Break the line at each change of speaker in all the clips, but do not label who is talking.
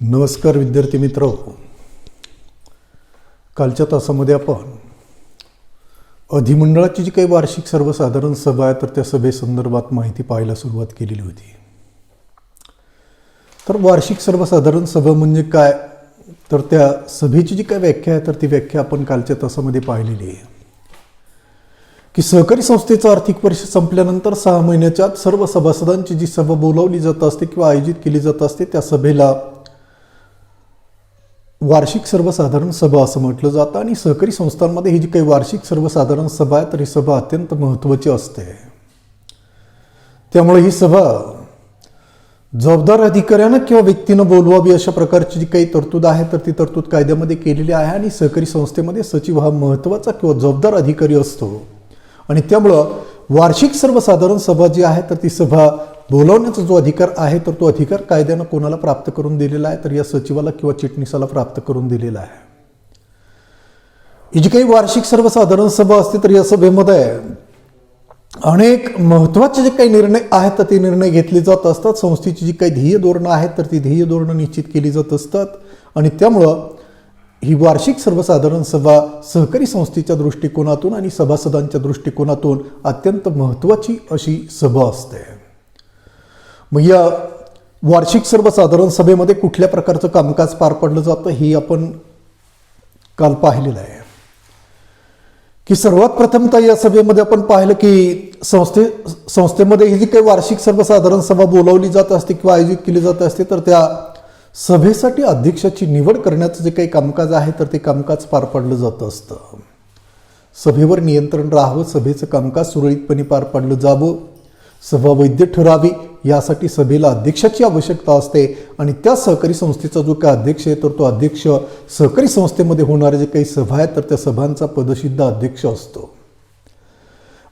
नमस्कार विद्यार्थी मित्र, कालच्या तासामध्ये आपण अधिमंडळाची जी काही वार्षिक सर्वसाधारण सभा आहे तर त्या सभेसंदर्भात माहिती पाहायला सुरुवात केलेली होती. तर वार्षिक सर्वसाधारण सभा म्हणजे काय, तर त्या सभेची जी काही व्याख्या आहे तर ती व्याख्या आपण कालच्या तासामध्ये पाहिलेली आहे की सहकारी संस्थेचं आर्थिक वर्ष संपल्यानंतर 6 महिन्याच्या आत सर्व सभासदांची जी सभा बोलावली जात असते किंवा आयोजित केली जात असते त्या सभेला वार्षिक सर्वसाधारण सभा असं म्हटलं जातं. आणि सहकारी संस्थांमध्ये ही जी काही वार्षिक सर्वसाधारण सभा आहे तर ही सभा अत्यंत महत्त्वाची असते. त्यामुळे ही सभा जबाबदार अधिकाऱ्यानं किंवा व्यक्तीनं बोलवावी अशा प्रकारची जी काही तरतूद आहे तर ती तरतूद कायद्यामध्ये केलेली आहे. आणि सहकारी संस्थेमध्ये सचिव हा महत्त्वाचा किंवा जबाबदार अधिकारी असतो आणि त्यामुळं वार्षिक सर्वसाधारण सभा जी आहे तर ती सभा बोलावण्याचा जो अधिकार आहे तर तो अधिकार कायद्यानं कोणाला प्राप्त करून दिलेला आहे, तर या सचिवाला किंवा चिटणीसाला प्राप्त करून दिलेला आहे. ही जी काही वार्षिक सर्वसाधारण सभा असते तर या सभेमध्ये अनेक महत्त्वाचे जे काही निर्णय आहेत तर ते निर्णय घेतले जात असतात. संस्थेची जी काही ध्येय धोरणं आहेत तर ती ध्येय धोरणं निश्चित केली जात असतात. आणि त्यामुळं ही वार्षिक सर्वसाधारण सभा सहकारी संस्थेच्या दृष्टिकोनातून आणि सभासदांच्या दृष्टिकोनातून अत्यंत महत्त्वाची अशी सभा असते. मग या वार्षिक सर्वसाधारण सभेमध्ये कुठल्या प्रकारचं कामकाज पार पडलं जातं हे आपण काल पाहिलेलं आहे की सर्वात प्रथमतः या सभेमध्ये आपण पाहिलं की संस्थेमध्ये ही जी काही वार्षिक सर्वसाधारण सभा बोलावली जात असते किंवा आयोजित केली जात असते तर त्या सभेसाठी अध्यक्षाची निवड करण्याचं जे काही कामकाज आहे तर ते कामकाज पार पडलं जात असतं. सभेवर नियंत्रण राहावं, सभेचं कामकाज सुरळीतपणे पार पडलं जावं, सभा वैध ठरावी यासाठी सभेला अध्यक्षाची आवश्यकता असते. आणि त्या सहकारी संस्थेचा जो काही अध्यक्ष आहे तर तो अध्यक्ष सहकारी संस्थेमध्ये होणारे जे काही सभा आहेत तर त्या सभांचा पदसिद्ध अध्यक्ष असतो.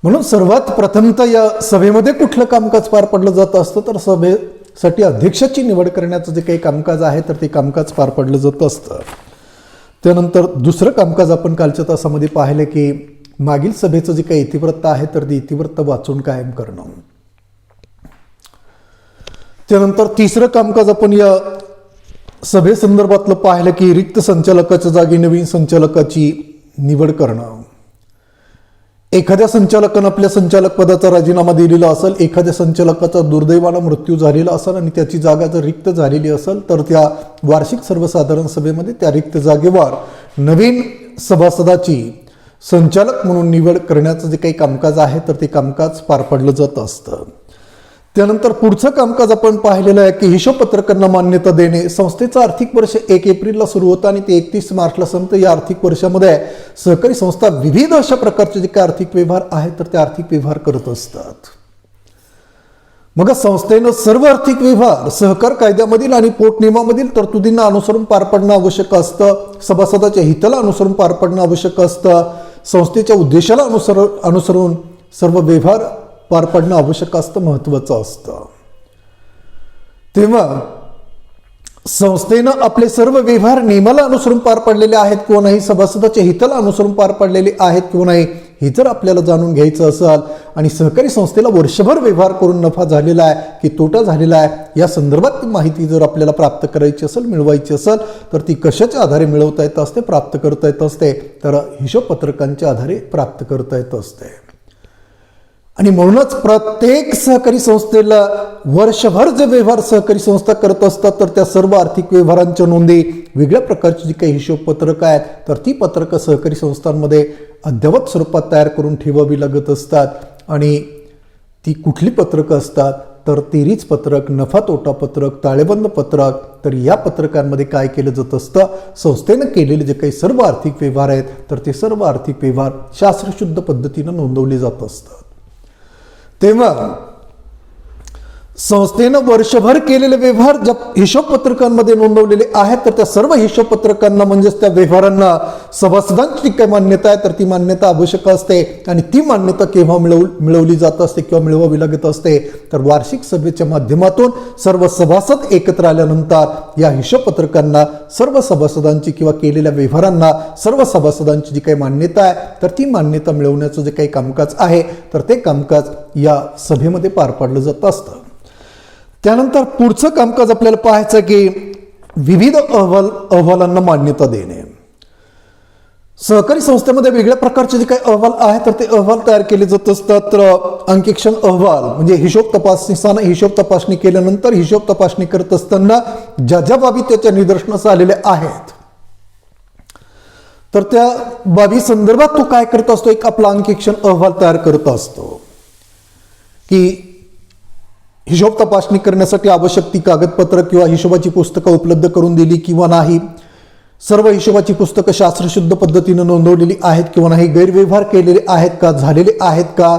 म्हणून सर्वात प्रथमतः या सभेमध्ये कुठलं कामकाज पार पडलं जात असतं तर सभेसाठी अध्यक्षाची निवड करण्याचं जे काही कामकाज आहे तर ते कामकाज पार पडलं जात असतं. त्यानंतर दुसरं कामकाज आपण कालच्या तासामध्ये पाहिलं की मागील सभेचं जे काही इतिवृत्त आहे तर ते इतिवृत्त वाचून कायम करणं. त्यानंतर तिसरं कामकाज आपण या सभेसंदर्भातलं पाहिलं की रिक्त संचालकाच्या जागी नवीन संचालकाची निवड करणं. एखाद्या संचालकानं आपल्या संचालक पदाचा राजीनामा दिलेला असेल, एखाद्या संचालकाचा दुर्दैवानं मृत्यू झालेला असेल आणि त्याची जागा जर रिक्त झालेली असेल तर त्या वार्षिक सर्वसाधारण सभेमध्ये त्या रिक्त जागेवर नवीन सभासदाची संचालक म्हणून निवड करण्याचं जे काही कामकाज आहे तर ते कामकाज पार पडलं जात असतं. त्यानंतर पुढचं कामकाज आपण पाहिलेलं आहे की हिशोपत्रकांना मान्यता देणे. संस्थेचं आर्थिक वर्ष 1 एप्रिलला सुरू होतं आणि ते 31 मार्चला संपतं. या आर्थिक वर्षामध्ये सहकारी संस्था विविध अशा प्रकारचे जे काही आर्थिक व्यवहार आहेत तर ते आर्थिक व्यवहार करत असतात. मग संस्थेनं सर्व आर्थिक व्यवहार सहकार कायद्यामधील आणि पोटनियमामधील तरतुदींना अनुसरून पार पडणं आवश्यक असतं. सभासदाच्या हिताला अनुसरून पार पडणं आवश्यक असतं. संस्थेच्या उद्देशाला अनुसरून सर्व व्यवहार पार पडणं आवश्यक असतं, महत्त्वाचं असतं. तेव्हा संस्थेनं आपले सर्व व्यवहार नियमाला अनुसरून पार पडलेले आहेत किंवा नाही, सभासदाच्या हिताला अनुसरून पार पडलेले आहेत किंवा नाही हे जर आपल्याला जाणून घ्यायचं असेल आणि सहकारी संस्थेला वर्षभर व्यवहार करून नफा झालेला आहे की तोटा झालेला आहे या संदर्भात ती माहिती जर आपल्याला प्राप्त करायची असेल, मिळवायची असेल तर ती कशाच्या आधारे मिळवता येत असते, प्राप्त करता येत असते, तर हिशोपत्रकांच्या आधारे प्राप्त करता येत असते. आणि म्हणूनच प्रत्येक सहकारी संस्थेला वर्षभर जे व्यवहार सहकारी संस्था करत असतात तर त्या सर्व आर्थिक व्यवहारांच्या नोंदी, वेगळ्या प्रकारची जी काही हिशोपत्रकं आहेत तर ती पत्रकं सहकारी संस्थांमध्ये अद्ययावत स्वरूपात तयार करून ठेवावी लागत असतात. आणि ती कुठली पत्रकं असतात तर तेरीच पत्रक, नफा तोटा पत्रक, ताळेबंद पत्रक. तर या पत्रकांमध्ये काय केलं जात असतं, संस्थेनं केलेले जे काही सर्व आर्थिक व्यवहार आहेत तर ते सर्व आर्थिक व्यवहार शास्त्रशुद्ध पद्धतीनं नोंदवले जात असतात. तेव्हा संस्थेनं वर्षभर केलेले व्यवहार ज्या हिशोपत्रकांमध्ये नोंदवलेले आहेत तर त्या सर्व हिशोपत्रकांना म्हणजेच त्या व्यवहारांना सभासदांची जी काही मान्यता आहे तर ती मान्यता आवश्यक असते. आणि ती मान्यता केव्हा मिळवली जात असते किंवा मिळवावी लागत असते तर वार्षिक सभेच्या माध्यमातून सर्व सभासद एकत्र आल्यानंतर या हिशोपत्रकांना सर्व सभासदांची किंवा केलेल्या व्यवहारांना सर्व सभासदांची जी काही मान्यता आहे तर ती मान्यता मिळवण्याचं जे काही कामकाज आहे तर ते कामकाज या सभेमध्ये पार पाडलं जात असतं. त्यानंतर पुढचं कामकाज आपल्याला पाहायचं की विविध अहवालांना मान्यता देणे. सहकारी संस्थेमध्ये वेगळ्या प्रकारचे जे काही अहवाल आहेत तर ते अहवाल तयार केले जात असतात. तर अंकेक्षण अहवाल म्हणजे हिशोब तपासणी हिशोब तपासणी केल्यानंतर हिशोब तपासणी करत असताना ज्या ज्या बाबी त्याच्या निदर्शनास आलेल्या आहेत तर त्या बाबी संदर्भात तो काय करत असतो, एक आपला अंकेक्षण अहवाल तयार करत असतो की हिशोब तपासणी करण्यासाठी आवश्यक ती कागदपत्र किंवा हिशोबाची पुस्तकं उपलब्ध करून दिली किंवा नाही, सर्व हिशोबाची पुस्तकं शास्त्रशुद्ध पद्धतीने नोंदवलेली आहेत किंवा नाही, गैरव्यवहार केलेले आहेत का, झालेले आहेत का,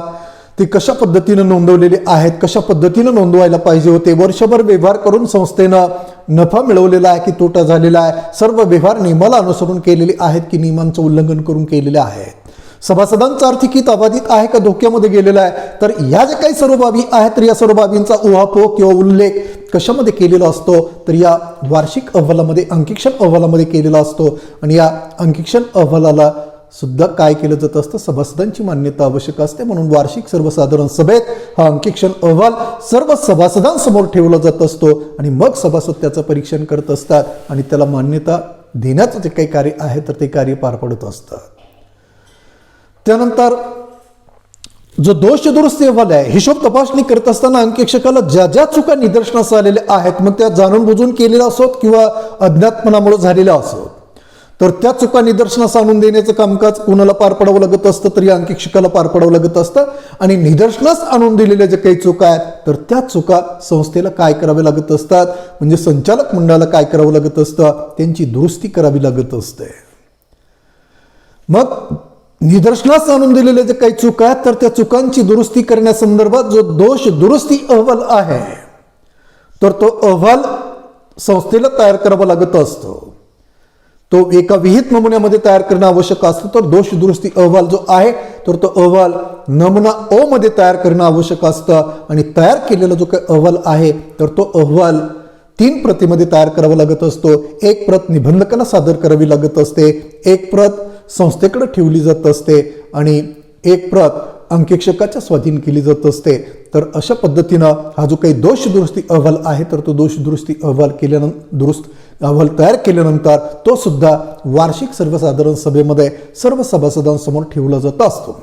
ते कशा पद्धतीने नोंदवलेले आहेत, कशा पद्धतीने नोंदवायला पाहिजे होते, वर्षभर व्यवहार करून संस्थेनं नफा मिळवलेला आहे की तोटा झालेला आहे, सर्व व्यवहार नियमाला अनुसरून केलेले आहेत की नियमांचं उल्लंघन करून केलेले आहेत, सभासदांचा आर्थिक हित अबाधित आहे का धोक्यामध्ये गेलेला आहे. तर या ज्या काही सर्व बाबी आहेत तर या सर्व बाबींचा उहापोह किंवा उल्लेख कशामध्ये केलेला असतो तर या वार्षिक अहवालामध्ये अंकेक्षण अहवालामध्ये केलेला असतो. आणि या अंकेक्षण अहवालाला सुद्धा काय केलं जात असतं, सभासदांची मान्यता आवश्यक असते. म्हणून वार्षिक सर्वसाधारण सभेत हा अंकेक्षण अहवाल सर्व सभासदांसमोर ठेवला जात असतो आणि मग सभासद त्याचं परीक्षण करत असतात आणि त्याला मान्यता देण्याचं जे काही कार्य आहे तर ते कार्य पार पडत असतात. त्यानंतर जो दोष दुरुस्ती अहवाल आहे, हिशोब तपासणी करत असताना अंकेक्षकाला ज्या ज्या चुका निदर्शनास आलेल्या आहेत मग त्या जाणून बुजून केलेल्या असोत किंवा अज्ञातपणामुळे झालेल्या असोत तर त्या चुका निदर्शनास आणून देण्याचं कामकाज कोणाला पार पडावं लागत असतं तर या अंकेक्षकाला पार पडावं लागत असतं. आणि निदर्शनास आणून दिलेल्या ज्या काही चुका आहेत तर त्या चुका संस्थेला काय करावे लागत असतात, म्हणजे संचालक मंडळाला काय करावं लागत असतं, त्यांची दुरुस्ती करावी लागत असते. मग निदर्शनास आणून दिलेले जे काही चुका आहेत तर त्या चुकांची दुरुस्ती करण्यासंदर्भात जो दोष दुरुस्ती अहवाल आहे तर तो अहवाल संस्थेला तयार करावा लागत असतो. तो एका विहित नमुन्यामध्ये तयार करणं आवश्यक असतं. तर दोष दुरुस्ती अहवाल जो आहे तर तो अहवाल नमुना ओ मध्ये तयार करणं आवश्यक असतं. आणि तयार केलेला जो काही अहवाल आहे तर तो अहवाल 3 प्रतीमध्ये तयार करावा लागत असतो. एक प्रत निबंधकाला सादर करावी लागत असते, एक प्रत संस्थेकडे ठेवली जात असते आणि एक प्रत अंकेक्षकाच्या स्वाधीन केली जात असते. तर अशा पद्धतीनं हा जो काही दोष दुरुस्ती अहवाल आहे तर तो दोष दुरुस्ती अहवाल तयार केल्यानंतर तो सुद्धा वार्षिक सर्वसाधारण सभेमध्ये सर्व सभासदांसमोर ठेवला जात असतो.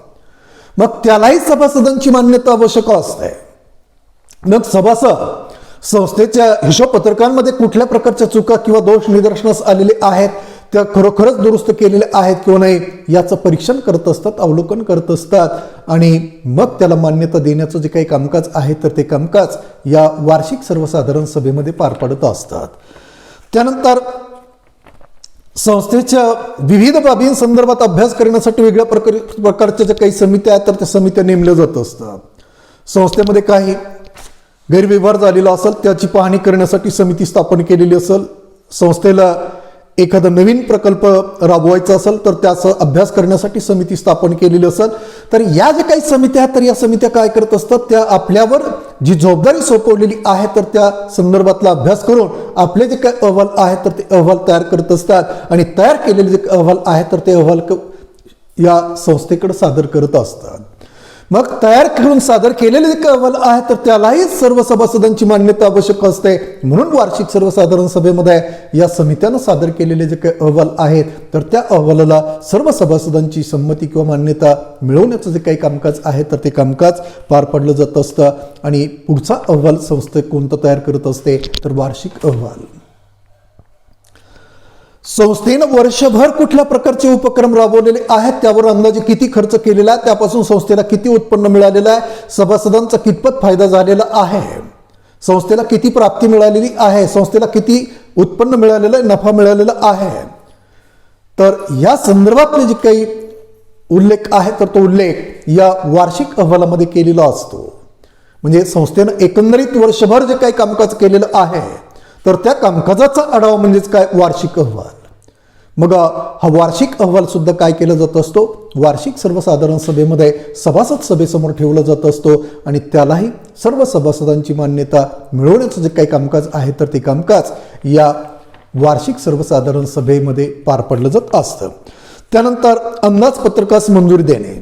मग त्यालाही सभासदांची मान्यता आवश्यक असते. मग सभासद संस्थेच्या हिशोब पत्रकांमध्ये कुठल्या प्रकारच्या चुका किंवा दोष निदर्शनास आलेले आहेत त्या खरोखरच दुरुस्त केलेल्या आहेत किंवा नाही याचं परीक्षण करत असतात, अवलोकन करत असतात आणि मग त्याला मान्यता देण्याचं जे काही कामकाज आहे तर ते कामकाज या वार्षिक सर्वसाधारण सभेमध्ये पार पडत असतात. त्यानंतर संस्थेच्या विविध बाबींसंदर्भात अभ्यास करण्यासाठी वेगळ्या प्रकारच्या ज्या काही समित्या आहेत तर त्या समित्या नेमल्या जात असतात. संस्थेमध्ये काही गैरव्यवहार झालेला असेल त्याची पाहणी करण्यासाठी समिती स्थापन केलेली असेल, संस्थेला एखादा नवीन प्रकल्प राबवायचा असेल तर त्याचा अभ्यास करण्यासाठी समिती स्थापन केलेली असेल तर या ज्या काही समित्या आहेत तर या समित्या काय करत असतात, त्या आपल्यावर जी जबाबदारी सोपवलेली आहे तर त्या संदर्भातला अभ्यास करून आपले जे काही अहवाल आहेत तर ते अहवाल तयार करत असतात आणि तयार केलेले जे अहवाल आहेत तर ते अहवाल या संस्थेकडे सादर करत असतात. मग तयार करून सादर केलेले जे अहवाल आहे तर त्यालाही सर्व सभासदांची मान्यता आवश्यक असते. म्हणून वार्षिक सर्वसाधारण सभेमध्ये या समित्यानं सादर केलेले जे काही अहवाल आहेत तर त्या अहवालाला सर्व सभासदांची संमती किंवा मान्यता मिळवण्याचं जे काही कामकाज आहे तर ते कामकाज पार पडलं जात असतं. आणि पुढचा अहवाल संस्थे कोणता तयार करत असते तर वार्षिक अहवाल. संस्थेनं वर्षभर कुठल्या प्रकारचे उपक्रम राबवलेले आहेत त्यावर अंदाजे किती खर्च केलेला आहे, त्यापासून संस्थेला किती उत्पन्न मिळालेलं आहे, सभासदांचा कितपत फायदा झालेला आहे, संस्थेला किती प्राप्ती मिळालेली आहे, संस्थेला किती उत्पन्न मिळालेलं आहे, नफा मिळालेला आहे. तर या संदर्भातले जे काही उल्लेख आहे तर तो उल्लेख या वार्षिक अहवालामध्ये केलेला असतो. म्हणजे संस्थेनं एकंदरीत वर्षभर जे काही कामकाज केलेलं आहे तर त्या कामकाजाचा आढावा म्हणजेच काय वार्षिक अहवाल. मग हा वार्षिक अहवाल सुद्धा काय केला जात असतो, वार्षिक सर्वसाधारण सभेमध्ये सभासद सभेसमोर ठेवला जात असतो आणि त्यालाही सर्व सभासदांची मान्यता मिळवण्याचं जे काही कामकाज आहे तर ते कामकाज या वार्षिक सर्वसाधारण सभेमध्ये पार पडलं जात असतं. त्यानंतर अंदाजपत्रकास मंजुरी देणे.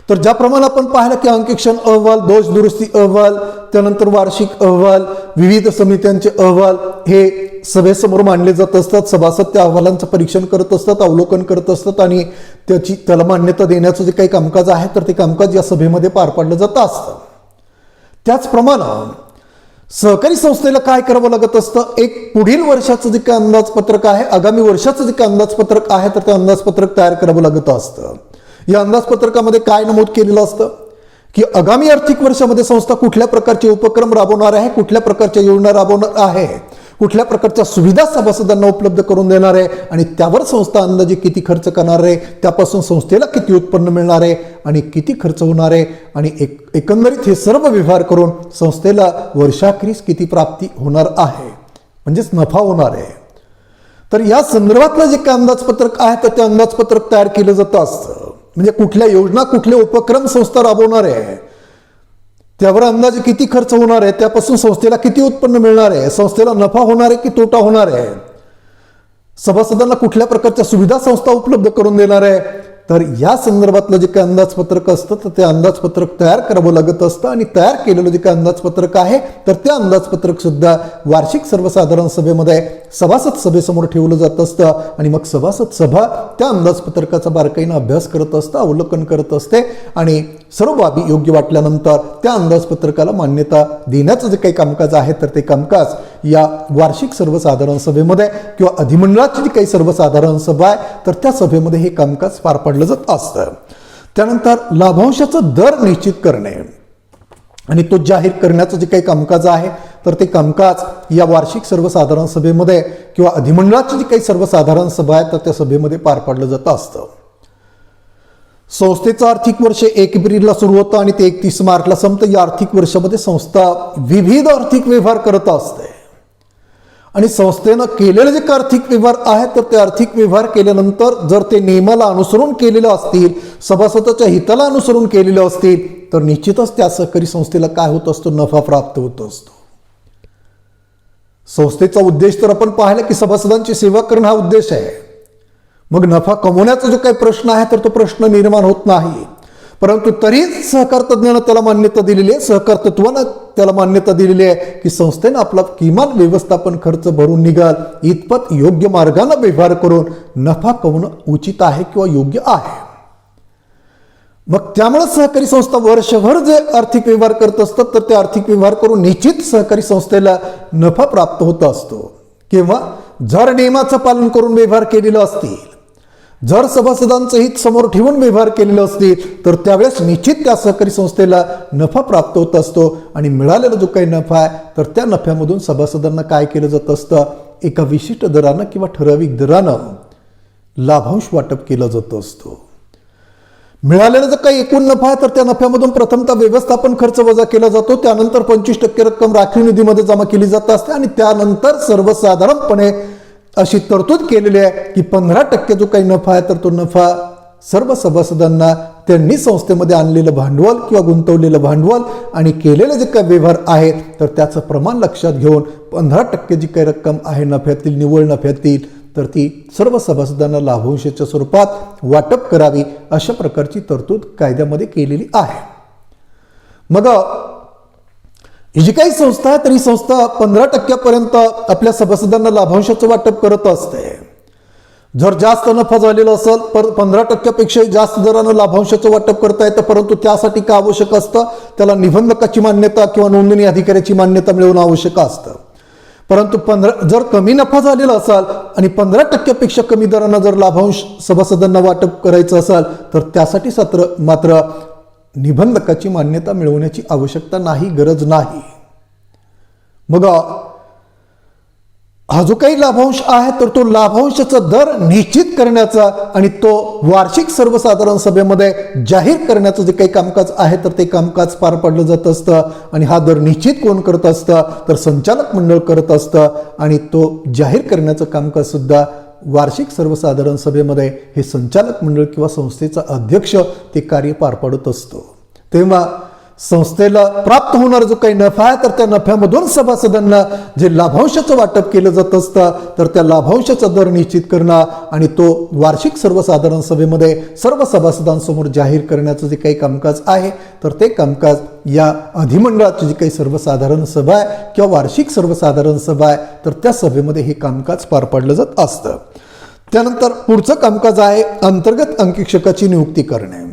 तर ज्याप्रमाणे आपण पाहिलं की अंकेक्षण अहवाल, दोष दुरुस्ती अहवाल, त्यानंतर वार्षिक अहवाल, विविध समित्यांचे अहवाल हे सभेसमोर मांडले जात असतात. सभासद त्या अहवालांचं परीक्षण करत असतात, अवलोकन करत असतात आणि त्याला मान्यता देण्याचं जे काही कामकाज आहे तर ते कामकाज या सभेमध्ये पार पाडलं जात असतं. त्याचप्रमाणे सहकारी संस्थेला काय करावं लागत असतं, एक पुढील वर्षाचं जे काही अंदाजपत्रक आहे, आगामी वर्षाचं जे काही अंदाजपत्रक आहे तर ते अंदाजपत्रक तयार करावं लागत असतं. या अंदाजपत्रकामध्ये काय नमूद केलेलं असतं की आगामी आर्थिक वर्षामध्ये संस्था कुठल्या प्रकारचे उपक्रम राबवणार आहे, कुठल्या प्रकारच्या योजना राबवणार आहे, कुठल्या प्रकारच्या सुविधा सभासदांना उपलब्ध करून देणार आहे आणि त्यावर संस्था अंदाजे किती खर्च करणार आहे, त्यापासून संस्थेला किती उत्पन्न मिळणार आहे आणि किती खर्च होणार आहे आणि एकंदरीत हे सर्व व्यवहार करून संस्थेला वर्षाखेरीस किती प्राप्ती होणार आहे म्हणजेच नफा होणार आहे. तर या संदर्भातलं जे काही अंदाजपत्रक आहे तर ते अंदाजपत्रक तयार केलं जातं असतं. म्हणजे कुठल्या योजना, कुठले उपक्रम संस्था राबवणार आहे, त्यावर अंदाजे किती खर्च होणार आहे, त्यापासून संस्थेला किती उत्पन्न मिळणार आहे, संस्थेला नफा होणार आहे की तोटा होणार आहे, सभासदांना कुठल्या प्रकारच्या सुविधा संस्था उपलब्ध करून देणार आहे. तर या संदर्भातलं जे काही अंदाजपत्रक असतं तर ते अंदाजपत्रक तयार करावं लागत असतं आणि तयार केलेलं जे काही अंदाजपत्रक आहे तर ते अंदाजपत्रक सुद्धा वार्षिक सर्वसाधारण सभेमध्ये सभासद सभेसमोर ठेवलं जात असतं आणि मग सभासद सभा त्या अंदाजपत्रकाचा बारकाईनं अभ्यास करत असतं, अवलोकन करत असते आणि सर्व बाबी योग्य वाटल्यानंतर त्या अंदाजपत्रकाला मान्यता देण्याचं जे काही कामकाज आहे तर ते कामकाज या वार्षिक सर्वसाधारण सभेमध्ये किंवा अधिमंडळाची जी काही सर्वसाधारण सभा आहे तर त्या सभेमध्ये हे कामकाज पार पाडलं जात असतं. त्यानंतर लाभांशाचा दर निश्चित करणे आणि तो जाहीर करण्याचं जे काही कामकाज आहे तर ते कामकाज या वार्षिक सर्वसाधारण सभेमध्ये किंवा अधिमंडळाची जी काही सर्वसाधारण सभा आहे तर त्या सभेमध्ये पार पाडलं जात असतं. संस्थेचं आर्थिक वर्ष 1 एप्रिलला सुरू होतं आणि ते 31 मार्चला संपतं. या आर्थिक वर्षामध्ये संस्था विविध आर्थिक व्यवहार करत असते आणि संस्थेनं केलेले जे आर्थिक व्यवहार आहेत तर ते आर्थिक व्यवहार केल्यानंतर जर ते नियमाला अनुसरून केलेले असतील, सभासदाच्या हिताला अनुसरून केलेले असतील तर निश्चितच त्या सहकारी संस्थेला काय होत असतो, नफा प्राप्त होत असतो. संस्थेचा उद्देश तर आपण पाहिला की सभासदांची सेवा करणं हा उद्देश आहे. मग नफा कमवण्याचा जो काही प्रश्न आहे तर तो प्रश्न निर्माण होत नाही. परंतु तरीच सहकार तज्ञानं त्याला मान्यता दिलेली आहे, सहकार तत्वानं त्याला मान्यता दिलेली आहे की संस्थेनं आपला किमान व्यवस्थापन खर्च भरून निघाल इतपत योग्य मार्गाने व्यवहार करून नफा कमवणं उचित आहे किंवा योग्य आहे. मग त्यामुळे सहकारी संस्था वर्षभर जे आर्थिक व्यवहार करत असतात तर ते आर्थिक व्यवहार करून निश्चित सहकारी संस्थेला नफा प्राप्त होत असतो. किंवा जर नियमाचं पालन करून व्यवहार केलेलं असतील, जर सभासदांचं हित समोर ठेवून व्यवहार केलेले असतील तर त्यावेळेस निश्चित त्या सहकारी संस्थेला नफा प्राप्त होत असतो आणि मिळालेला जो काही नफा आहे तर त्या नफ्यामधून सभासदांना काय केलं जात असतं, एका विशिष्ट दरानं किंवा ठराविक दरानं लाभांश वाटप केला जात असतो. मिळालेला जो काही एकूण नफा आहे तर त्या नफ्यामधून प्रथमतः व्यवस्थापन खर्च वजा केला जातो, त्यानंतर 25% रक्कम राखीव निधीमध्ये जमा केली जात असते आणि त्यानंतर सर्वसाधारणपणे अशी तरतूद केलेली आहे की 15% जो काही नफा आहे तर तो नफा सर्व सभासदांना त्यांनी संस्थेमध्ये आणलेलं भांडवल किंवा गुंतवलेलं भांडवल आणि केलेले जे काही व्यवहार आहेत तर त्याचं प्रमाण लक्षात घेऊन 15% जी काही रक्कम आहे नफ्यातील, निव्वळ नफ्यातील, तर ती सर्व सभासदांना लाभांशाच्या स्वरूपात वाटप करावी अशा प्रकारची तरतूद कायद्यामध्ये केलेली आहे. मग ही जी काही संस्था आहे तर ही संस्था 15% आपल्या सभासदांना लाभांशाचं वाटप करत असते. जर जास्त नफा झालेला असेल तर 15% जास्त दरानं लाभांशाचं वाटप करता येतं, परंतु त्यासाठी काय आवश्यक असतं, त्याला निबंधकाची मान्यता किंवा नोंदणी अधिकाऱ्याची मान्यता मिळवणं आवश्यक असतं. परंतु जर कमी नफा झालेला असेल आणि 15% कमी दरानं जर लाभांश सभासदांना वाटप करायचं असेल तर त्यासाठी मात्र निबंधकाची मान्यता मिळवण्याची आवश्यकता नाही, गरज नाही. मग हा जो काही लाभांश आहे तर तो लाभांशाचा दर निश्चित करण्याचा आणि तो वार्षिक सर्वसाधारण सभेमध्ये जाहीर करण्याचं जे काही कामकाज आहे तर ते कामकाज पार पाडलं जात असतं आणि हा दर निश्चित कोण करत असतं तर संचालक मंडळ करत असतं आणि तो जाहीर करण्याचं कामकाज सुद्धा वार्षिक सर्वसाधारण सभेमध्ये हे संचालक मंडळ किंवा संस्थेचा अध्यक्ष ते कार्य पार पाडत असतो. तेव्हा संस्थेला प्राप्त होणारा जो काही नफा आहे तर त्या नफ्यामधून सभासदांना जे लाभांशाचं वाटप केलं जात असतं तर त्या लाभांशाचा दर निश्चित करणं आणि तो वार्षिक सर्वसाधारण सभेमध्ये सर्व सभासदांसमोर जाहीर करण्याचं जे काही कामकाज आहे तर ते कामकाज या अधिमंडळाची जी काही सर्वसाधारण सभा आहे किंवा वार्षिक सर्वसाधारण सभा आहे तर त्या सभेमध्ये हे कामकाज पार पाडलं जात असतं. त्यानंतर पुढचं कामकाज आहे अंतर्गत अंकेक्षकाची नियुक्ती करणे.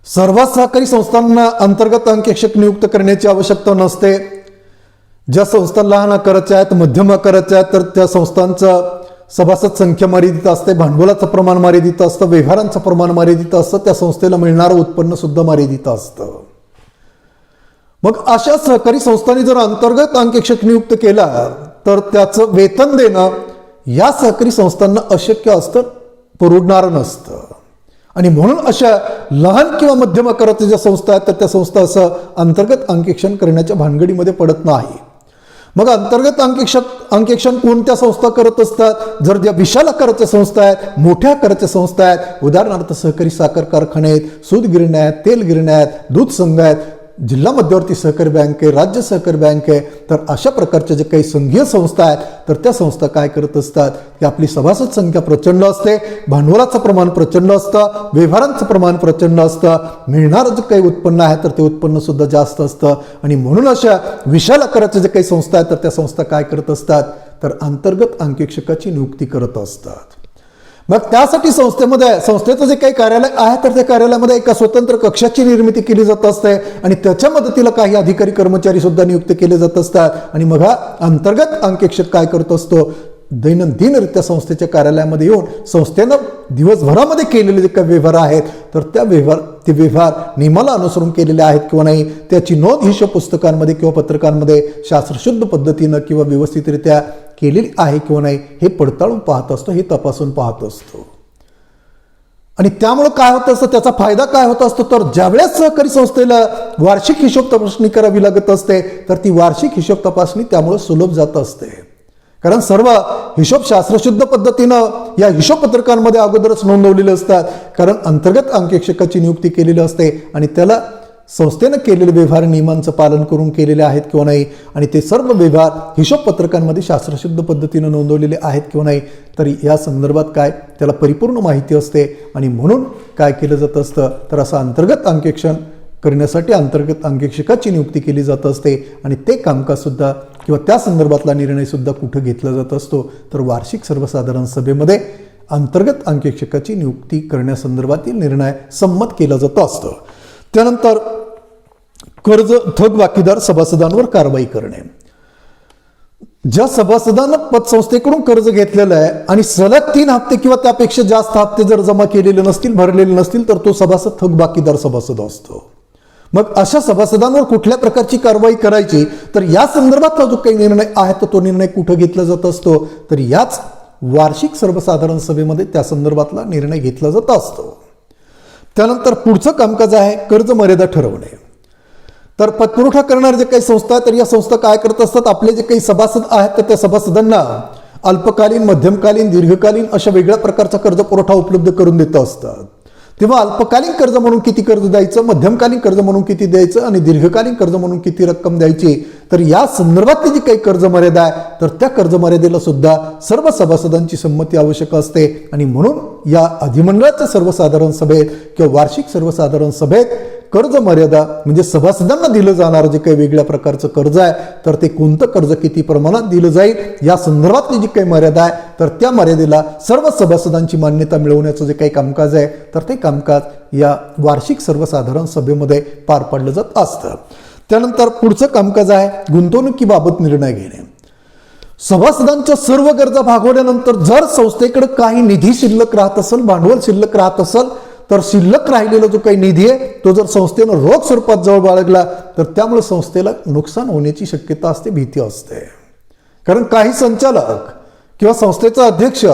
सर्व सहकारी संस्थांना अंतर्गत अंकेक्षक नियुक्त करण्याची आवश्यकता नसते. ज्या संस्था लहान आकाराच्या आहेत, मध्यम आकाराच्या आहेत तर त्या संस्थांचं सभासद संख्या मर्यादित असते, भांडवलाचं प्रमाण मर्यादित असतं, व्यवहारांचं प्रमाण मर्यादित असतं, त्या संस्थेला मिळणारं उत्पन्न सुद्धा मर्यादित असतं. मग अशा सहकारी संस्थांनी जर अंतर्गत अंकेक्षक नियुक्त केला तर त्याचं वेतन देणं या सहकारी संस्थांना अशक्य असतं, परवडणारं नसतं. आणि म्हणून अशा लहान किंवा मध्यम आकाराच्या ज्या संस्था आहेत तर त्या संस्था असं अंतर्गत अंकेक्षण करण्याच्या भानगडीमध्ये पडत नाही. मग अंतर्गत अंकेक्षण कोणत्या संस्था करत असतात? जर ज्या विशाल आकाराच्या संस्था आहेत, मोठ्या आकाराच्या संस्था आहेत, उदाहरणार्थ सहकारी साखर कारखाने आहेत, सूत गिरण्या आहेत, तेल गिरण्या आहेत, दूध संघ आहेत, जिल्हा मध्यवर्ती सहकारी बँक आहे, राज्य सहकारी बँक आहे, तर अशा प्रकारच्या जे काही संघीय संस्था आहेत तर त्या संस्था काय करत असतात की आपली सभासद संख्या प्रचंड असते, भांडवलाचं प्रमाण प्रचंड असतं, व्यवहारांचं प्रमाण प्रचंड असतं, मिळणारं जे काही उत्पन्न आहे तर ते उत्पन्न सुद्धा जास्त असतं. आणि म्हणून अशा विशाल आकाराच्या जे काही संस्था आहेत तर त्या संस्था काय करत असतात तर अंतर्गत अंकेक्षकाची नियुक्ती करत असतात. मग त्यासाठी संस्थेचं जे काही कार्यालय आहे तर त्या कार्यालयामध्ये एका स्वतंत्र कक्षाची निर्मिती केली जात असते आणि त्याच्या मदतीला काही अधिकारी कर्मचारी सुद्धा नियुक्त केले जात असतात. आणि मग हा अंतर्गत अंकेक्षक काय करत असतो, दैनंदिनरित्या संस्थेच्या कार्यालयामध्ये येऊन संस्थेनं दिवसभरामध्ये केलेले जे काही व्यवहार आहेत तर ते व्यवहार नियमाला अनुसरून केलेले आहेत किंवा नाही त्याची नोंद हिशोब पुस्तकांमध्ये किंवा पत्रकांमध्ये शास्त्रशुद्ध पद्धतीनं किंवा व्यवस्थितरित्या केलेली आहे किंवा नाही हे पडताळून पाहत असतो, हे तपासून पाहत असतो. आणि त्यामुळे काय होत असतं, त्याचा फायदा काय होत असतो तर ज्यावेळेस सहकारी संस्थेला वार्षिक हिशोब तपासणी करावी लागत असते तर ती वार्षिक हिशोब तपासणी त्यामुळे सुलभ जात असते. कारण सर्व हिशोब शास्त्रशुद्ध पद्धतीनं या हिशोब पत्रकांमध्ये अगोदरच नोंदवलेले असतात. कारण अंतर्गत अंकेक्षकाची नियुक्ती केलेली असते आणि त्याला संस्थेनं केलेले व्यवहार नियमांचं पालन करून केलेले आहेत किंवा नाही आणि ते सर्व व्यवहार हिशोब पत्रकांमध्ये शास्त्रशुद्ध पद्धतीनं नोंदवलेले आहेत किंवा नाही तरी या संदर्भात काय त्याला परिपूर्ण माहिती असते. आणि म्हणून काय केलं जात असतं तर असं अंतर्गत अंकेक्षण करण्यासाठी अंतर्गत अंकेक्षकाची नियुक्ती केली जात असते. आणि ते कामकाजसुद्धा किंवा त्या संदर्भातला निर्णयसुद्धा कुठं घेतला जात असतो तर वार्षिक सर्वसाधारण सभेमध्ये अंतर्गत अंकेक्षकाची नियुक्ती करण्यासंदर्भातील निर्णय संमत केला जात असतो. त्यानंतर कर्ज थकबाकीदार सभासदांवर कारवाई करणे. ज्या सभासदांना पतसंस्थेकडून कर्ज घेतलेलं आहे आणि सलग 3 हप्ते किंवा त्यापेक्षा जास्त हप्ते जर जमा केलेले नसतील, भरलेले नसतील तर तो सभासद थकबाकीदार सभासद असतो. मग अशा सभासदांवर कुठल्या प्रकारची कारवाई करायची तर या संदर्भातला जो काही निर्णय आहे तो निर्णय कुठं घेतला जात असतो तर याच वार्षिक सर्वसाधारण सभेमध्ये त्या संदर्भातला निर्णय घेतला जात असतो. त्यानंतर पुढचं कामकाज आहे कर्ज मर्यादा ठरवणे. तर पतपुरवठा करणारे जे काही संस्था आहेत तर या संस्था काय करत असतात, आपले जे काही सभासद आहेत तर त्या सभासदांना अल्पकालीन, मध्यमकालीन, दीर्घकालीन अशा वेगळ्या प्रकारचा कर्ज पुरवठा उपलब्ध करून देत असतात. तेव्हा अल्पकालीन कर्ज म्हणून किती कर्ज द्यायचं, मध्यमकालीन कर्ज म्हणून किती द्यायचं आणि दीर्घकालीन कर्ज म्हणून किती रक्कम द्यायची तर या संदर्भातली जी काही कर्ज मर्यादा आहे तर त्या कर्ज मर्यादेला सुद्धा सर्व सभासदांची संमती आवश्यक असते. आणि म्हणून या अधिमंडळाच्या सर्वसाधारण सभेत किंवा वार्षिक सर्वसाधारण सभेत कर्ज मर्यादा म्हणजे सभासदांना दिलं जाणारं जे काही वेगळ्या प्रकारचं कर्ज आहे तर ते कोणतं कर्ज किती प्रमाणात दिलं जाईल या संदर्भातली जी काही मर्यादा आहे तर त्या मर्यादेला सर्व सभासदांची मान्यता मिळवण्याचं जे काही कामकाज आहे तर ते कामकाज या वार्षिक सर्वसाधारण सभेमध्ये पार पाडलं जात असतं. त्यानंतर पुढचं कामकाज आहे गुंतवणुकीबाबत निर्णय घेणे. सभासदांच्या सर्व गरजा भागवल्यानंतर जर संस्थेकडे काही निधी शिल्लक राहत असेल, भांडवल शिल्लक राहत असेल तर शिल्लक राहिलेला जो काही निधी आहे तो जर संस्थेनं रोख स्वरूपात जवळ बाळगला तर त्यामुळे संस्थेला नुकसान होण्याची शक्यता असते, भीती असते. कारण काही संचालक किंवा संस्थेचा अध्यक्ष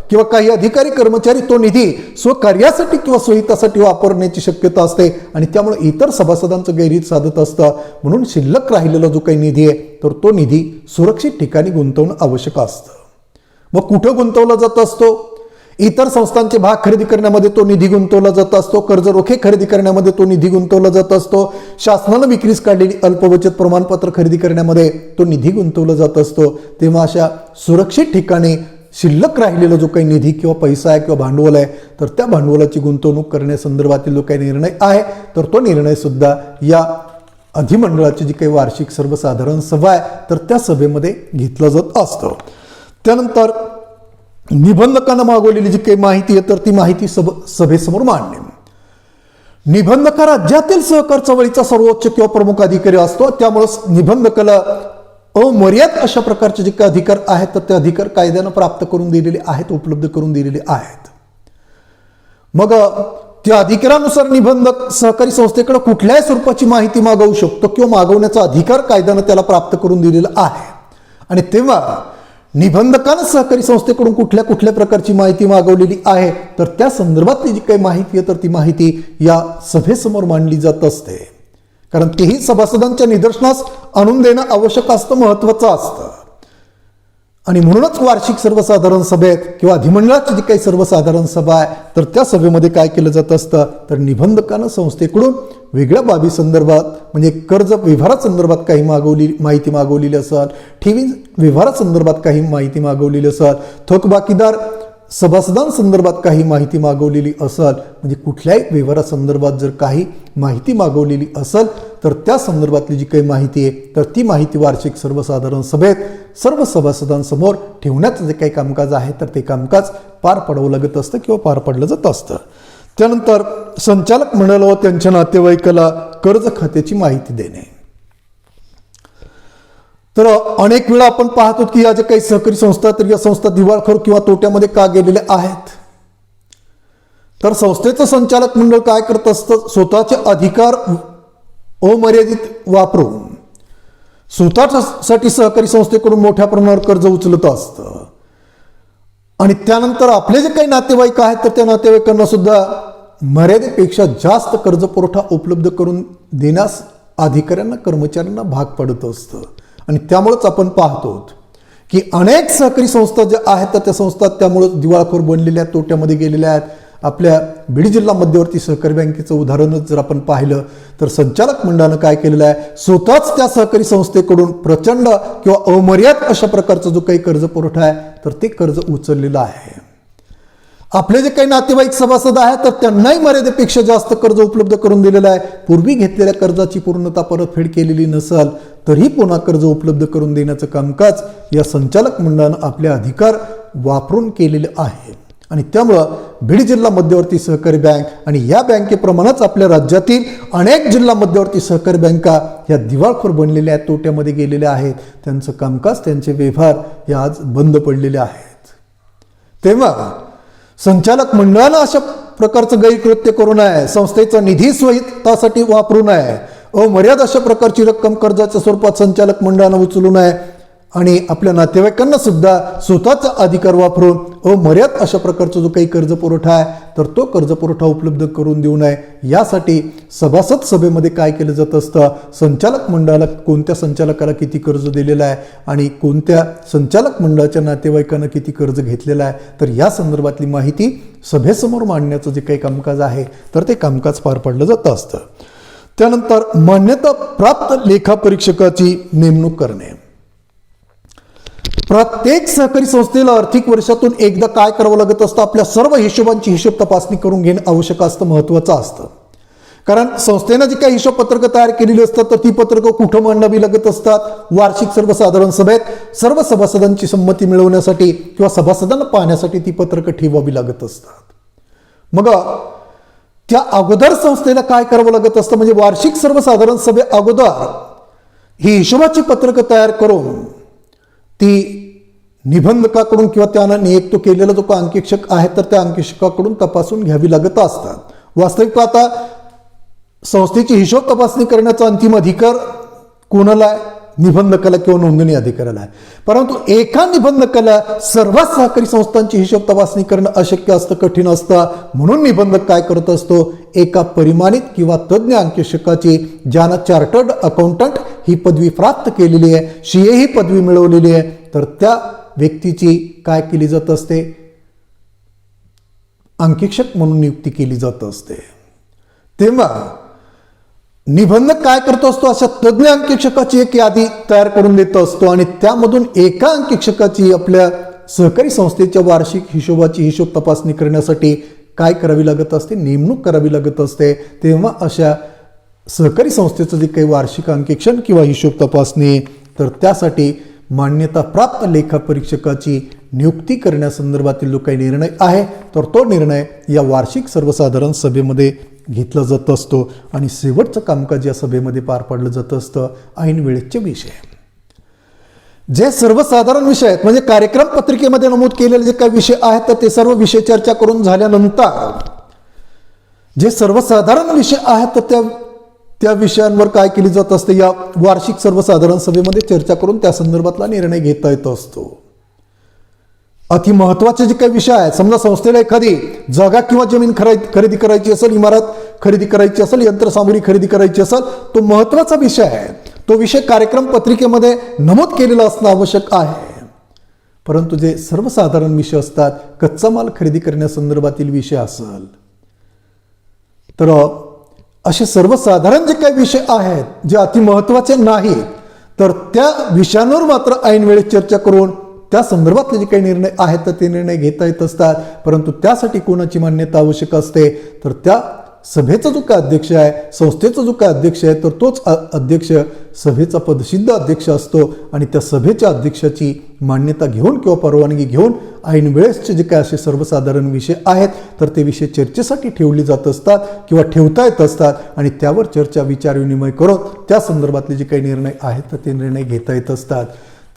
किंवा काही अधिकारी कर्मचारी तो निधी स्वकार्यासाठी किंवा स्वहितासाठी वापरण्याची शक्यता असते आणि त्यामुळे इतर सभासदांचं गैरहित साधत असतं. म्हणून शिल्लक राहिलेला जो काही निधी आहे तर तो निधी सुरक्षित ठिकाणी गुंतवणं आवश्यक असतं. मग कुठं गुंतवला जात असतो, इतर संस्थांचे भाग खरेदी करण्यामध्ये तो निधी गुंतवला जात असतो, कर्ज रोखे खरेदी करण्यामध्ये तो निधी गुंतवला जात असतो, शासनानं विक्रीस काढलेली अल्पबचत प्रमाणपत्र खरेदी करण्यामध्ये तो निधी गुंतवला जात असतो. तेव्हा अशा सुरक्षित ठिकाणी शिल्लक राहिलेला जो काही निधी किंवा पैसा आहे किंवा भांडवल आहे, तर त्या भांडवलाची गुंतवणूक करण्यासंदर्भातील जो काही निर्णय आहे, तर तो निर्णय सुद्धा या अधिमंडळाची जी काही वार्षिक सर्वसाधारण सभा आहे, तर त्या सभेमध्ये घेतलं जात असतं. त्यानंतर निबंधकानं मागवलेली जी काही माहिती आहे, तर ती माहिती सभेसमोर मांडणे. निबंधक हा राज्यातील सहकार चळवळीचा सर्वोच्च किंवा प्रमुख अधिकारी असतो. त्यामुळे निबंधकाला अमर्याद अशा प्रकारचे जे काही अधिकार आहेत, तर ते अधिकार कायद्यानं प्राप्त करून दिलेले आहेत, उपलब्ध करून दिलेले आहेत. मग त्या अधिकारानुसार निबंधक सहकारी संस्थेकडे कुठल्याही स्वरूपाची माहिती मागवू शकतो किंवा मागवण्याचा अधिकार कायद्यानं त्याला प्राप्त करून दिलेला आहे. आणि तेव्हा निबंधकानं सहकारी संस्थेकडून कुठल्या कुठल्या प्रकारची माहिती मागवलेली आहे, तर त्या संदर्भातली जी काही माहिती आहे, तर ती माहिती या सभेसमोर मांडली जात असते. कारण तेही सभासदांच्या निदर्शनास आणून देणं आवश्यक असतं, महत्वाचं असतं. आणि म्हणूनच वार्षिक सर्वसाधारण सभेत किंवा अधिमंडळाची जी काही सर्वसाधारण सभा आहे, तर त्या सभेमध्ये काय केलं जात असतं, तर निबंधकानं संस्थेकडून वेगळ्या बाबी संदर्भात म्हणजे कर्ज व्यवहारासंदर्भात काही माहिती मागवलेली असेल, ठेवी व्यवहारासंदर्भात काही माहिती मागवलेली असेल, थकबाकीदार सभासदांसंदर्भात काही माहिती मागवलेली असेल, म्हणजे कुठल्याही व्यवहारासंदर्भात जर काही माहिती मागवलेली असेल, तर त्या संदर्भातली जी काही माहिती आहे, तर ती माहिती वार्षिक सर्वसाधारण सभेत सर्व सभासदांसमोर ठेवण्याचं जे काही कामकाज आहे, तर ते कामकाज पार पडावं लागत असतं किंवा पार पडलं जात असतं. त्यानंतर संचालक मंडळ व त्यांच्या नातेवाईकाला कर्ज खात्याची माहिती देणे. तर अनेक वेळा आपण पाहतो की या ज्या काही सहकारी संस्था, तर या संस्था दिवाळखोर किंवा तोट्यामध्ये का गेलेल्या आहेत, तर संस्थेचं संचालक मंडळ काय करत असतं, स्वतःचे अधिकार अमर्यादित वापरून स्वतःसाठी सहकारी संस्थेकडून मोठ्या प्रमाणावर कर्ज उचलत असतं. आणि त्यानंतर आपले जे काही नातेवाईक आहेत, तर त्या नातेवाईकांना सुद्धा मर्यादेपेक्षा जास्त कर्ज पुरवठा उपलब्ध करून देण्यास अधिकाऱ्यांना कर्मचाऱ्यांना भाग पडत असतं. आणि त्यामुळेच आपण पाहतो की अनेक सहकारी संस्था ज्या आहेत, तर त्या संस्था त्यामुळे दिवाळखोर बनलेल्या, तोट्यामध्ये गेलेल्या आहेत. आपल्या बीड जिल्हा मध्यवर्ती सहकारी बँकेचं उदाहरणच जर आपण पाहिलं, तर संचालक मंडळानं काय केलेलं आहे, स्वतःच त्या सहकारी संस्थेकडून प्रचंड किंवा अमर्याद अशा प्रकारचा जो काही कर्ज पुरवठा आहे, तर ते कर्ज उचललेलं आहे. आपले जे काही नातेवाईक सभासद आहेत, तर त्यांनाही मर्यादेपेक्षा जास्त कर्ज उपलब्ध करून दिलेलं आहे. पूर्वी घेतलेल्या कर्जाची पूर्णता परतफेड केलेली नसेल, तरी पुन्हा कर्ज उपलब्ध करून देण्याचं कामकाज या संचालक मंडळानं आपले अधिकार वापरून केलेले आहे. आणि त्यामुळं बीड जिल्हा मध्यवर्ती सहकारी बँक आणि या बँकेप्रमाणेच आपल्या राज्यातील अनेक जिल्हा मध्यवर्ती सहकारी बँका या दिवाळखोर बनलेल्या आहेत, तोट्यामध्ये गेलेल्या आहेत. त्यांचं कामकाज, त्यांचे व्यवहार हे आज बंद पडलेले आहेत. तेव्हा संचालक मंडळानं अशा प्रकारचं गैरकृत्य करू नये, संस्थेचा निधी स्वहितासाठी वापरू नये, अमर्याद अशा प्रकारची रक्कम कर्जाच्या स्वरूपात संचालक मंडळानं उचलू नये आणि आपल्या नातेवाईकांना सुद्धा स्वतःचा अधिकार वापरून अमर्याद अशा प्रकारचा जो काही कर्ज पुरवठा आहे, तर तो कर्ज पुरवठा उपलब्ध करून देऊ नये. यासाठी सभासद सभेमध्ये काय केलं जात असतं, संचालक मंडळाला कोणत्या संचालकाला किती कर्ज दिलेलं आहे आणि कोणत्या संचालक मंडळाच्या नातेवाईकांना किती कर्ज घेतलेलं आहे, तर या संदर्भातली माहिती सभेसमोर मांडण्याचं जे काही कामकाज आहे, तर ते कामकाज पार पडलं जात असतं. त्यानंतर मान्यता प्राप्त लेखापरीक्षकाची नेमणूक करणे. प्रत्येक सहकारी संस्थेला आर्थिक वर्षातून एकदा काय करावं लागत असतं, आपल्या सर्व हिशोबांची हिशोब तपासणी करून घेणं आवश्यक असतं, महत्वाचं असतं. कारण संस्थेनं जी काही हिशोब पत्रकं तयार केलेली असतात, तर ती पत्रकं कुठं मांडावी लागत असतात, वार्षिक सर्वसाधारण सभेत सर्व सभासदांची संमती मिळवण्यासाठी किंवा सभासदांना पाहण्यासाठी ती पत्रकं ठेवावी लागत असतात. मग त्या अगोदर संस्थेला काय करावं लागत असतं, म्हणजे वार्षिक सर्वसाधारण सभे अगोदर ही हिशोबाची पत्रकं तयार करून ती निबंधकाकडून किंवा त्यानं नियुक्त केलेला जो काही अंकेक्षक आहे, तर त्या अंकेक्षकाकडून तपासून घ्यावी लागत असतात. वास्तविक पाहता संस्थेची हिशोब तपासणी करण्याचा अंतिम अधिकार कोणाला आहे, निबंधकाला किंवा नोंदणी अधिकाऱ्याला आहे. परंतु एका निबंधकाला सर्व सहकारी संस्थांची हिशोब तपासणी करणं अशक्य असतं, कठीण असतं. म्हणून निबंधक काय करत असतो, एका परिमाणित किंवा तज्ज्ञ अंकेक्षकाची, ज्यानं चार्टर्ड अकाउंटंट ही पदवी प्राप्त केलेली आहे, CA ही पदवी मिळवलेली आहे, तर त्या व्यक्तीची काय केली जात असते, अंकेक्षक म्हणून नियुक्ती केली जात असते, तेव्हा निबंधक काय करतो असतो, अशा तज्ज्ञ अंकेक्षकाची एक यादी तयार करून देत असतो आणि त्यामधून एका अंकेक्षकाची आपल्या सहकारी संस्थेच्या वार्षिक हिशोबाची हिशोब तपासणी करण्यासाठी काय करावी लागत असते, नेमणूक करावी लागत असते. तेव्हा अशा सहकारी संस्थेचं जे काही वार्षिक अंकेक्षण किंवा हिशोब तपासणी, तर त्यासाठी मान्यता प्राप्त लेखापरीक्षकाची नियुक्ती करण्यासंदर्भातील जो काही निर्णय आहे, तर तो निर्णय या वार्षिक सर्वसाधारण सभेमध्ये घेतला जात असतो आणि शेवटचं कामकाज या सभेमध्ये पार पाडलं जात असतं. ऐन वेळेचे विषय, जे सर्वसाधारण विषय आहेत, म्हणजे कार्यक्रम पत्रिकेमध्ये नमूद केलेले जे काही विषय आहेत, तर ते सर्व विषय चर्चा करून झाल्यानंतर जे सर्वसाधारण विषय आहेत, तर त्या विषयांवर काय केली जात असते, या वार्षिक सर्वसाधारण सभेमध्ये चर्चा करून त्या संदर्भातला निर्णय घेता येत असतो. अति महत्वाचे जे काही विषय आहेत, समजा संस्थेला एखादी जागा किंवा जमीन खरेदी करायची असेल, इमारत खरेदी करायची असेल, यंत्रसामुग्री खरेदी करायची असेल, तो महत्वाचा विषय आहे. तो विषय कार्यक्रम पत्रिकेमध्ये नमूद केलेला असणं आवश्यक आहे. परंतु जे सर्वसाधारण विषय असतात, कच्चा माल खरेदी करण्यासंदर्भातील विषय असेल, तर असे सर्वसाधारण जे काही विषय आहेत, जे अति महत्वाचे नाहीत, तर त्या विषयांवर मात्र ऐन वेळेस चर्चा करून त्या संदर्भातले जे काही निर्णय आहेत, तर ते निर्णय घेता येत असतात. परंतु त्यासाठी कोणाची मान्यता आवश्यक असते, तर त्या सभेचा जो काय अध्यक्ष आहे, संस्थेचा जो काय अध्यक्ष आहे, तर तोच अध्यक्ष सभेचा पदसिद्ध अध्यक्ष असतो आणि त्या सभेच्या अध्यक्षाची मान्यता घेऊन किंवा परवानगी घेऊन ऐन वेळेसचे जे काय असे सर्वसाधारण विषय आहेत, तर ते विषय चर्चेसाठी ठेवले जात असतात किंवा ठेवता येत असतात आणि त्यावर चर्चा विचारविनिमय करून त्या संदर्भातले जे काही निर्णय आहेत, तर ते निर्णय घेता येत असतात.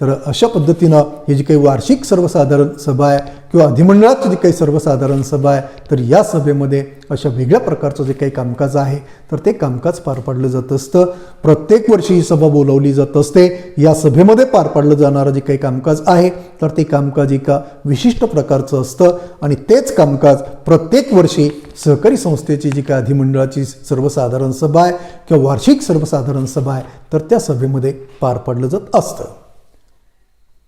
तर अशा पद्धतीनं ही जी काही वार्षिक सर्वसाधारण सभा आहे किंवा अधिमंडळाची जी काही सर्वसाधारण सभा आहे, तर या सभेमध्ये अशा वेगळ्या प्रकारचं जे काही कामकाज आहे, तर ते कामकाज पार पाडलं जात असतं. प्रत्येक वर्षी ही सभा बोलावली जात असते. या सभेमध्ये पार पाडलं जाणारं जे काही कामकाज आहे, तर ते कामकाज एका विशिष्ट प्रकारचं असतं आणि तेच कामकाज प्रत्येक वर्षी सहकारी संस्थेची जी काही अधिमंडळाची सर्वसाधारण सभा आहे किंवा वार्षिक सर्वसाधारण सभा आहे, तर त्या सभेमध्ये पार पाडलं जात असतं.